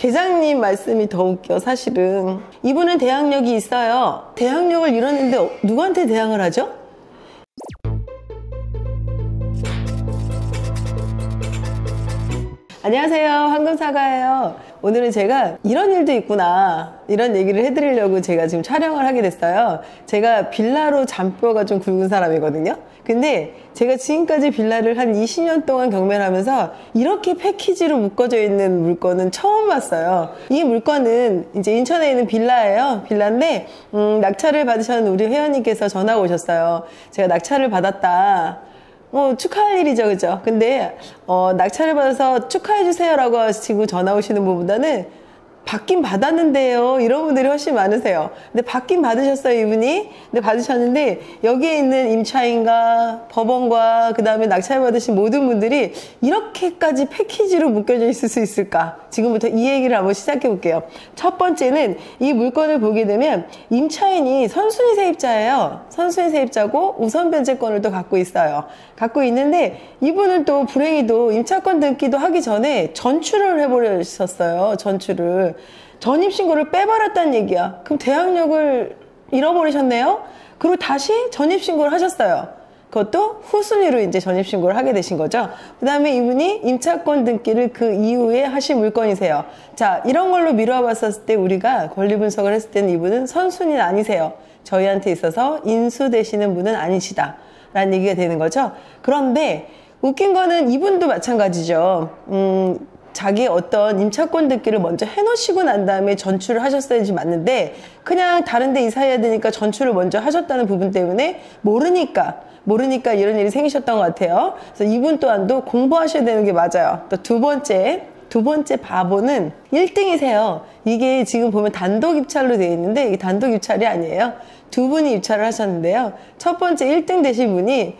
계장님 말씀이 더 웃겨. 사실은 이분은 대항력이 있어요. 대항력을 잃었는데 누구한테 대항을 하죠? 안녕하세요, 황금사과예요. 오늘은 제가 이런 일도 있구나, 이런 얘기를 해드리려고 제가 지금 촬영을 하게 됐어요. 제가 빌라로 잔뼈가 좀 굵은 사람이거든요. 근데 제가 지금까지 빌라를 한 20년 동안 경매를 하면서 이렇게 패키지로 묶어져 있는 물건은 처음 봤어요. 이 물건은 이제 인천에 있는 빌라예요. 빌라인데 낙찰을 받으셨는 우리 회원님께서 전화가 오셨어요. 제가 낙찰을 받았다, 축하할 일이죠, 그죠? 근데 낙찰을 받아서 축하해주세요 라고 하시고 전화 오시는 분보다는 받긴 받았는데요, 이런 분들이 훨씬 많으세요. 근데 받긴 받으셨어요, 이분이. 근데 받으셨는데 여기에 있는 임차인과 법원과 그 다음에 낙찰 받으신 모든 분들이 이렇게까지 패키지로 묶여져 있을 수 있을까? 지금부터 이 얘기를 한번 시작해 볼게요. 첫 번째는 이 물건을 보게 되면 임차인이 선순위 세입자예요. 선순위 세입자고 우선 변제권을 또 갖고 있어요. 갖고 있는데 이분은 또 불행히도 임차권 등기도 하기 전에 전출을 해버리셨어요. 전출을. 전입신고를 빼버렸다는 얘기야. 그럼 대항력을 잃어버리셨네요. 그리고 다시 전입신고를 하셨어요. 그것도 후순위로 이제 전입신고를 하게 되신 거죠. 그 다음에 이분이 임차권 등기를 그 이후에 하신 물건이세요. 자, 이런 걸로 미루어 봤었을 때 우리가 권리 분석을 했을 때는 이분은 선순위는 아니세요. 저희한테 있어서 인수되시는 분은 아니시다 라는 얘기가 되는 거죠. 그런데 웃긴 거는 이분도 마찬가지죠. 자기 어떤 임차권 등기를 먼저 해놓으시고 난 다음에 전출을 하셨어야지 맞는데 그냥 다른 데 이사해야 되니까 전출을 먼저 하셨다는 부분 때문에 모르니까 이런 일이 생기셨던 것 같아요. 그래서 이분 또한도 공부하셔야 되는 게 맞아요. 또 두 번째 바보는 1등이세요. 이게 지금 보면 단독 입찰로 되어 있는데 이게 단독 입찰이 아니에요. 두 분이 입찰을 하셨는데요. 첫 번째 1등 되신 분이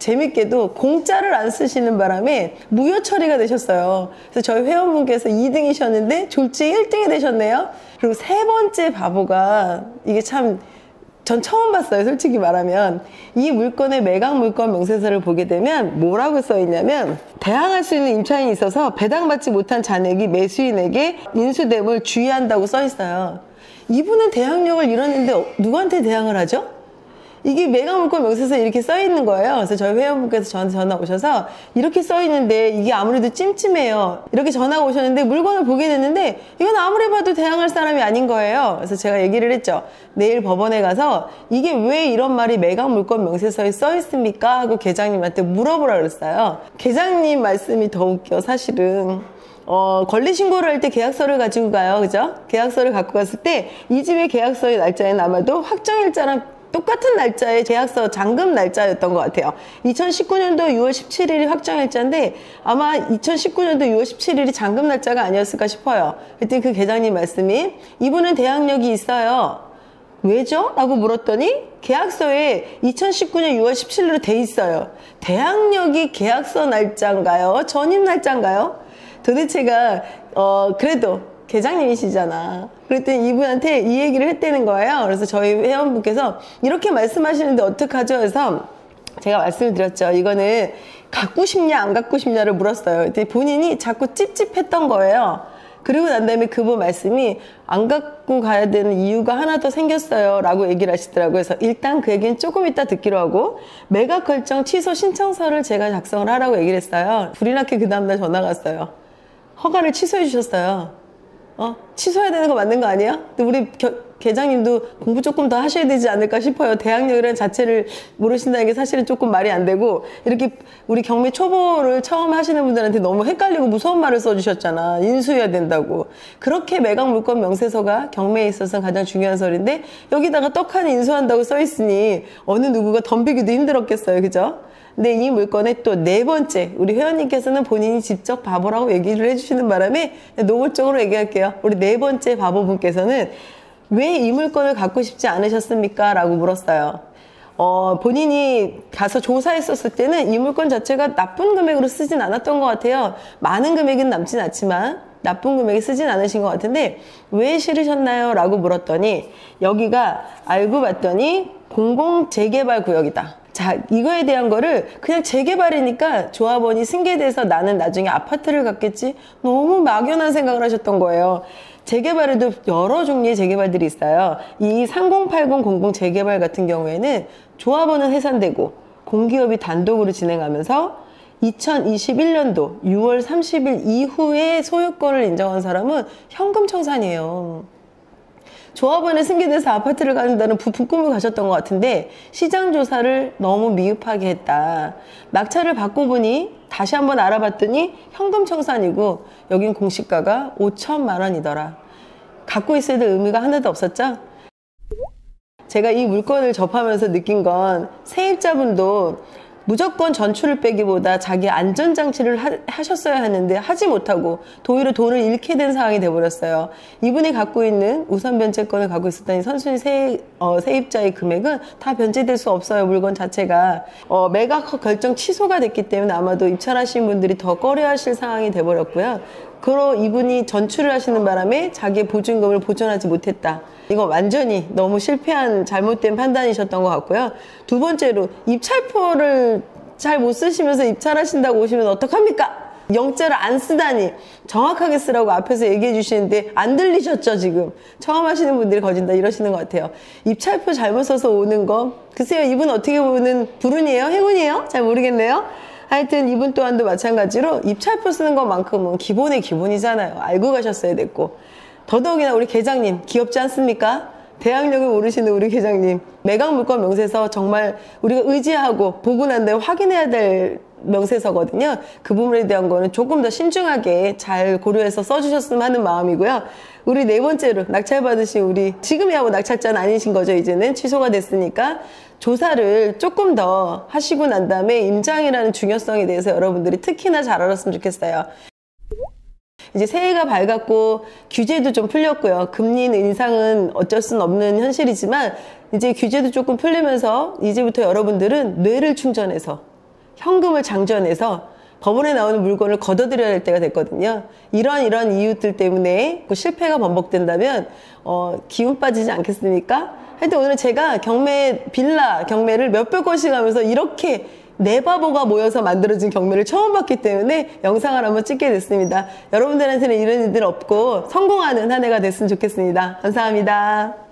재밌게도 공짜를 안 쓰시는 바람에 무효 처리가 되셨어요. 그래서 저희 회원분께서 2등이셨는데 졸지 1등이 되셨네요. 그리고 세 번째 바보가 이게 참 전 처음 봤어요, 솔직히 말하면. 이 물건의 매각 물건 명세서를 보게 되면 뭐라고 써 있냐면 대항할 수 있는 임차인이 있어서 배당받지 못한 잔액이 매수인에게 인수됨을 주의한다고 써 있어요. 이분은 대항력을 잃었는데 누구한테 대항을 하죠? 이게 매각물건 명세서에 이렇게 써 있는 거예요. 그래서 저희 회원분께서 저한테 전화 오셔서 이렇게 써 있는데 이게 아무래도 찜찜해요. 이렇게 전화가 오셨는데 물건을 보게 됐는데 이건 아무리 봐도 대항할 사람이 아닌 거예요. 그래서 제가 얘기를 했죠. 내일 법원에 가서 이게 왜 이런 말이 매각물건 명세서에 써 있습니까? 하고 계장님한테 물어보라 그랬어요. 계장님 말씀이 더 웃겨. 사실은 권리신고를 할 때 계약서를 가지고 가요. 그죠? 계약서를 갖고 갔을 때 이 집의 계약서의 날짜에는 아마도 확정일자랑 똑같은 날짜의 계약서 잔금 날짜였던 것 같아요. 2019년도 6월 17일이 확정일자인데 아마 2019년도 6월 17일이 잔금 날짜가 아니었을까 싶어요. 그때 그 계장님 말씀이 이분은 대항력이 있어요. 왜죠? 라고 물었더니 계약서에 2019년 6월 17일로 돼 있어요. 대항력이 계약서 날짜인가요? 전입 날짜인가요? 도대체가 그래도 계장님이시잖아. 그랬더니 이분한테 이 얘기를 했다는 거예요. 그래서 저희 회원분께서 이렇게 말씀하시는데 어떡하죠? 그래서 제가 말씀을 드렸죠. 이거는 갖고 싶냐 안 갖고 싶냐를 물었어요. 그랬더니 본인이 자꾸 찝찝했던 거예요. 그리고 난 다음에 그분 말씀이 안 갖고 가야 되는 이유가 하나 더 생겼어요 라고 얘기를 하시더라고요. 그래서 일단 그 얘기는 조금 이따 듣기로 하고 매각 결정 취소 신청서를 제가 작성을 하라고 얘기를 했어요. 불이 나게 그 다음날 전화가 왔어요. 허가를 취소해 주셨어요. 취소해야 되는 거 맞는 거 아니야? 근데 우리 계장님도 공부 조금 더 하셔야 되지 않을까 싶어요. 대항력이라는 자체를 모르신다는 게 사실은 조금 말이 안 되고 이렇게 우리 경매 초보를 처음 하시는 분들한테 너무 헷갈리고 무서운 말을 써주셨잖아. 인수해야 된다고. 그렇게 매각 물건 명세서가 경매에 있어서 가장 중요한 서류인데 여기다가 떡하니 인수한다고 써 있으니 어느 누구가 덤비기도 힘들었겠어요. 그죠? 근데 이 물건의 또 네 번째, 우리 회원님께서는 본인이 직접 바보라고 얘기를 해주시는 바람에 노골적으로 얘기할게요. 우리 네 번째 바보분께서는 왜 이 물건을 갖고 싶지 않으셨습니까? 라고 물었어요. 본인이 가서 조사했었을 때는 이 물건 자체가 나쁜 금액으로 쓰진 않았던 것 같아요. 많은 금액은 남진 않지만 나쁜 금액에 쓰진 않으신 것 같은데 왜 싫으셨나요? 라고 물었더니 여기가 알고 봤더니 공공재개발 구역이다. 자, 이거에 대한 거를 그냥 재개발이니까 조합원이 승계돼서 나는 나중에 아파트를 갖겠지? 너무 막연한 생각을 하셨던 거예요. 재개발에도 여러 종류의 재개발들이 있어요. 이 308000 재개발 같은 경우에는 조합원은 해산되고 공기업이 단독으로 진행하면서 2021년도 6월 30일 이후에 소유권을 인정한 사람은 현금 청산이에요. 조합원에 승계돼서 아파트를 갖는다는 부푼 꿈을 가졌던 것 같은데 시장 조사를 너무 미흡하게 했다. 낙찰을 받고 보니 다시 한번 알아봤더니 현금 청산이고 여긴 공시가가 5천만 원이더라. 갖고 있어야 될 의미가 하나도 없었죠? 제가 이 물건을 접하면서 느낀 건 세입자분도 무조건 전출을 빼기보다 자기 안전장치를 하셨어야 하는데 하지 못하고 오히려 돈을 잃게 된 상황이 돼버렸어요. 이분이 갖고 있는 우선 변제권을 갖고 있었던 선순위 세입자의 금액은 다 변제될 수 없어요. 물건 자체가. 매각 결정 취소가 됐기 때문에 아마도 입찰하신 분들이 더 꺼려하실 상황이 돼버렸고요. 그러 이분이 전출을 하시는 바람에 자기의 보증금을 보전하지 못했다. 이거 완전히 너무 실패한 잘못된 판단이셨던 것 같고요. 두 번째로 입찰표를 잘 못 쓰시면서 입찰하신다고 오시면 어떡합니까? 영자를 안 쓰다니. 정확하게 쓰라고 앞에서 얘기해 주시는데 안 들리셨죠 지금? 처음 하시는 분들이 거진다 이러시는 것 같아요. 입찰표 잘못 써서 오는 거 글쎄요, 이분 어떻게 보면 불운이에요? 행운이에요? 잘 모르겠네요. 하여튼 이분 또한도 마찬가지로 입찰표 쓰는 것만큼은 기본의 기본이잖아요. 알고 가셨어야 됐고. 더더욱이나 우리 계장님 귀엽지 않습니까? 대항력을 모르시는 우리 계장님, 매각 물건 명세서 정말 우리가 의지하고 보고 난 다음에 확인해야 될 명세서거든요. 그 부분에 대한 거는 조금 더 신중하게 잘 고려해서 써주셨으면 하는 마음이고요. 우리 네 번째로 낙찰 받으신 우리 지금이야 뭐 낙찰자는 아니신 거죠. 이제는 취소가 됐으니까 조사를 조금 더 하시고 난 다음에 임장이라는 중요성에 대해서 여러분들이 특히나 잘 알았으면 좋겠어요. 이제 새해가 밝았고 규제도 좀 풀렸고요. 금리 인상은 어쩔 수는 없는 현실이지만 이제 규제도 조금 풀리면서 이제부터 여러분들은 뇌를 충전해서 현금을 장전해서 법원에 나오는 물건을 걷어들여야 할 때가 됐거든요. 이런 이유들 때문에 그 실패가 반복된다면 기운 빠지지 않겠습니까? 하여튼 오늘 제가 빌라 경매를 몇백 건씩 하면서 이렇게 네 바보가 모여서 만들어진 경매를 처음 봤기 때문에 영상을 한번 찍게 됐습니다. 여러분들한테는 이런 일들 없고 성공하는 한 해가 됐으면 좋겠습니다. 감사합니다.